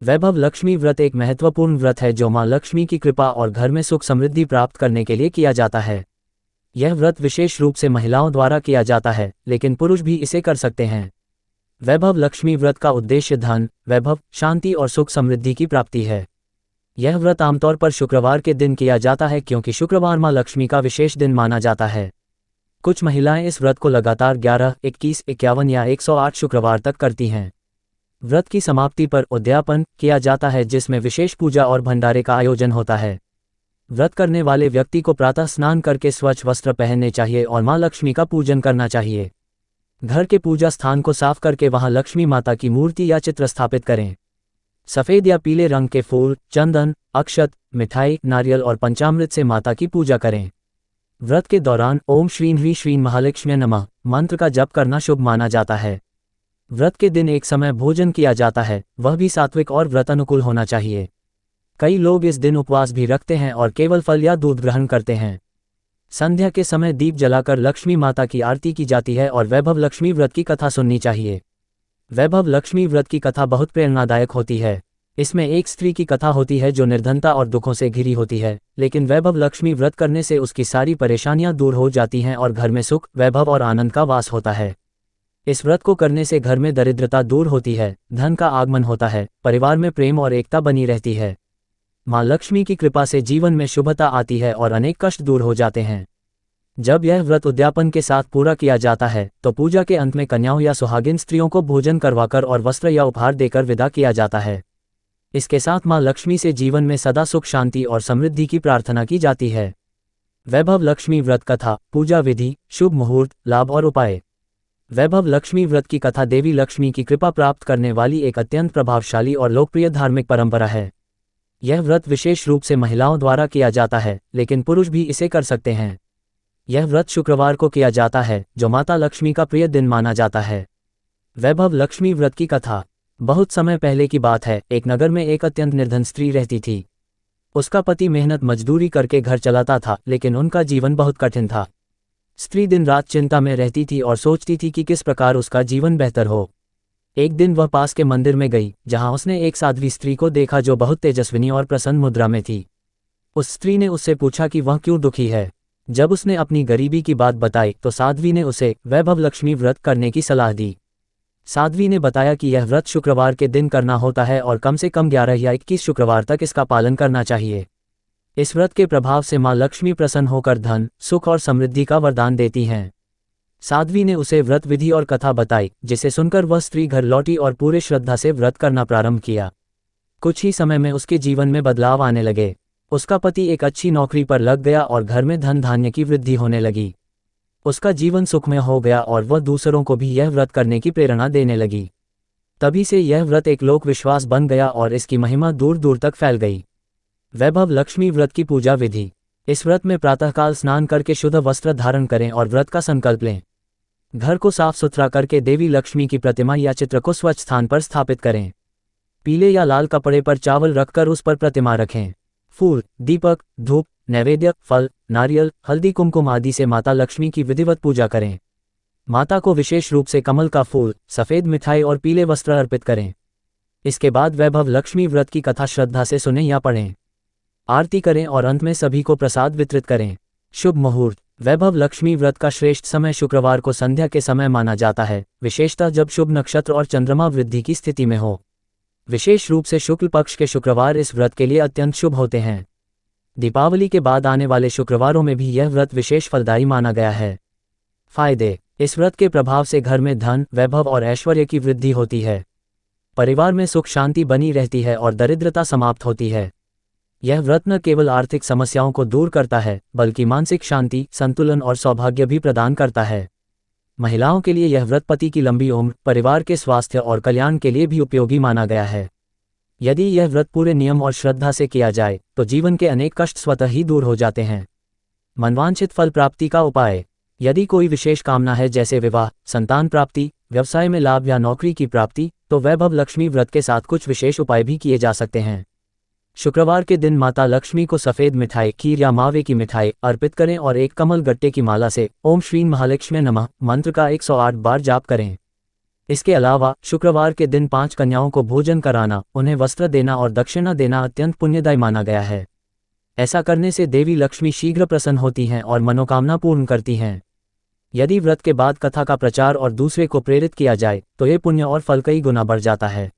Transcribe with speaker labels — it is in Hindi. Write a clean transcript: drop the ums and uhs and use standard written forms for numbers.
Speaker 1: वैभव लक्ष्मी व्रत एक महत्वपूर्ण व्रत है जो मां लक्ष्मी की कृपा और घर में सुख समृद्धि प्राप्त करने के लिए किया जाता है। यह व्रत विशेष रूप से महिलाओं द्वारा किया जाता है, लेकिन पुरुष भी इसे कर सकते हैं। वैभव लक्ष्मी व्रत का उद्देश्य धन, वैभव, शांति और सुख समृद्धि की प्राप्ति है। यह व्रत आमतौर पर शुक्रवार के दिन किया जाता है क्योंकि शुक्रवार मां लक्ष्मी का विशेष दिन माना जाता है। कुछ महिलाएं इस व्रत को लगातार 11, 21, 51 या 108 शुक्रवार तक करती हैं। व्रत की समाप्ति पर उद्यापन किया जाता है जिसमें विशेष पूजा और भंडारे का आयोजन होता है। व्रत करने वाले व्यक्ति को प्रातः स्नान करके स्वच्छ वस्त्र पहनने चाहिए और मां लक्ष्मी का पूजन करना चाहिए। घर के पूजा स्थान को साफ करके वहां लक्ष्मी माता की मूर्ति या चित्र स्थापित करें। सफ़ेद या पीले रंग के फूल, चंदन, अक्षत, मिठाई, नारियल और पंचामृत से माता की पूजा करें। व्रत के दौरान ओम श्रीं ह्रीं श्रीं महालक्ष्म्यै नमः मंत्र का जप करना शुभ माना जाता है। व्रत के दिन एक समय भोजन किया जाता है, वह भी सात्विक और व्रत अनुकूल होना चाहिए। कई लोग इस दिन उपवास भी रखते हैं और केवल फल या दूध ग्रहण करते हैं। संध्या के समय दीप जलाकर लक्ष्मी माता की आरती की जाती है और वैभव लक्ष्मी व्रत की कथा सुननी चाहिए। वैभव लक्ष्मी व्रत की कथा बहुत प्रेरणादायक होती है। इसमें एक स्त्री की कथा होती है जो निर्धनता और दुखों से घिरी होती है, लेकिन वैभव लक्ष्मी व्रत करने से उसकी सारी परेशानियां दूर हो जाती हैं और घर में सुख, वैभव और आनंद का वास होता है। इस व्रत को करने से घर में दरिद्रता दूर होती है, धन का आगमन होता है, परिवार में प्रेम और एकता बनी रहती है। मां लक्ष्मी की कृपा से जीवन में शुभता आती है और अनेक कष्ट दूर हो जाते हैं। जब यह व्रत उद्यापन के साथ पूरा किया जाता है तो पूजा के अंत में कन्याओं या सुहागिन स्त्रियों को भोजन करवाकर और वस्त्र या उपहार देकर विदा किया जाता है। इसके साथ मां लक्ष्मी से जीवन में सदा सुख, शांति और समृद्धि की प्रार्थना की जाती है। वैभव लक्ष्मी व्रत कथा, पूजा विधि, शुभ मुहूर्त, लाभ और उपाय। वैभव लक्ष्मी व्रत की कथा देवी लक्ष्मी की कृपा प्राप्त करने वाली एक अत्यंत प्रभावशाली और लोकप्रिय धार्मिक परंपरा है। यह व्रत विशेष रूप से महिलाओं द्वारा किया जाता है, लेकिन पुरुष भी इसे कर सकते हैं। यह व्रत शुक्रवार को किया जाता है, जो माता लक्ष्मी का प्रिय दिन माना जाता है। वैभव लक्ष्मी व्रत की कथा। बहुत समय पहले की बात है, एक नगर में एक अत्यंत निर्धन स्त्री रहती थी। उसका पति मेहनत मजदूरी करके घर चलाता था, लेकिन उनका जीवन बहुत कठिन था। स्त्री दिन रात चिंता में रहती थी और सोचती थी कि किस प्रकार उसका जीवन बेहतर हो। एक दिन वह पास के मंदिर में गई, जहां उसने एक साध्वी स्त्री को देखा जो बहुत तेजस्विनी और प्रसन्न मुद्रा में थी। उस स्त्री ने उससे पूछा कि वह क्यों दुखी है। जब उसने अपनी गरीबी की बात बताई तो साध्वी ने उसे वैभव लक्ष्मी व्रत करने की सलाह दी। साध्वी ने बताया कि यह व्रत शुक्रवार के दिन करना होता है और कम से कम 11 या 21 शुक्रवार तक इसका पालन करना चाहिए। इस व्रत के प्रभाव से मां लक्ष्मी प्रसन्न होकर धन, सुख और समृद्धि का वरदान देती हैं। साध्वी ने उसे व्रत विधि और कथा बताई, जिसे सुनकर वह स्त्री घर लौटी और पूरे श्रद्धा से व्रत करना प्रारंभ किया। कुछ ही समय में उसके जीवन में बदलाव आने लगे। उसका पति एक अच्छी नौकरी पर लग गया और घर में धन धान्य की वृद्धि होने लगी। उसका जीवन सुखमय हो गया और वह दूसरों को भी यह व्रत करने की प्रेरणा देने लगी। तभी से यह व्रत एक लोक विश्वास बन गया और इसकी महिमा दूर दूर तक फैल गई। वैभव लक्ष्मी व्रत की पूजा विधि। इस व्रत में प्रातःकाल स्नान करके शुद्ध वस्त्र धारण करें और व्रत का संकल्प लें। घर को साफ सुथरा करके देवी लक्ष्मी की प्रतिमा या चित्र को स्वच्छ स्थान पर स्थापित करें। पीले या लाल कपड़े पर चावल रखकर उस पर प्रतिमा रखें। फूल, दीपक, धूप, नैवेद्य, फल, नारियल, हल्दी, कुमकुम आदि से माता लक्ष्मी की विधिवत पूजा करें। माता को विशेष रूप से कमल का फूल, सफ़ेद मिठाई और पीले वस्त्र अर्पित करें। इसके बाद वैभव लक्ष्मी व्रत की कथा श्रद्धा से सुनें या पढ़ें। आरती करें और अंत में सभी को प्रसाद वितरित करें। शुभ मुहूर्त। वैभव लक्ष्मी व्रत का श्रेष्ठ समय शुक्रवार को संध्या के समय माना जाता है, विशेषतः जब शुभ नक्षत्र और चंद्रमा वृद्धि की स्थिति में हो। विशेष रूप से शुक्ल पक्ष के शुक्रवार इस व्रत के लिए अत्यंत शुभ होते हैं। दीपावली के बाद आने वाले शुक्रवारों में भी यह व्रत विशेष फलदायी माना गया है। फायदे। इस व्रत के प्रभाव से घर में धन, वैभव और ऐश्वर्य की वृद्धि होती है। परिवार में सुख शांति बनी रहती है और दरिद्रता समाप्त होती है। यह व्रत न केवल आर्थिक समस्याओं को दूर करता है, बल्कि मानसिक शांति, संतुलन और सौभाग्य भी प्रदान करता है। महिलाओं के लिए यह व्रत पति की लंबी उम्र, परिवार के स्वास्थ्य और कल्याण के लिए भी उपयोगी माना गया है। यदि यह व्रत पूरे नियम और श्रद्धा से किया जाए तो जीवन के अनेक कष्ट स्वतः ही दूर हो जाते हैं। मनवांछित फल प्राप्ति का उपाय। यदि कोई विशेष कामना है जैसे विवाह, संतान प्राप्ति, व्यवसाय में लाभ या नौकरी की प्राप्ति, तो वैभव लक्ष्मी व्रत के साथ कुछ विशेष उपाय भी किए जा सकते हैं। शुक्रवार के दिन माता लक्ष्मी को सफ़ेद मिठाई, खीर या मावे की मिठाई अर्पित करें और एक कमल गट्टे की माला से ओम श्रीं महालक्ष्म्यै नमः मंत्र का 108 बार जाप करें। इसके अलावा शुक्रवार के दिन 5 कन्याओं को भोजन कराना, उन्हें वस्त्र देना और दक्षिणा देना अत्यंत पुण्यदायी माना गया है। ऐसा करने से देवी लक्ष्मी शीघ्र प्रसन्न होती हैं और मनोकामना पूर्ण करती हैं। यदि व्रत के बाद कथा का प्रचार और दूसरे को प्रेरित किया जाए तो ये पुण्य और फल कई गुना बढ़ जाता है।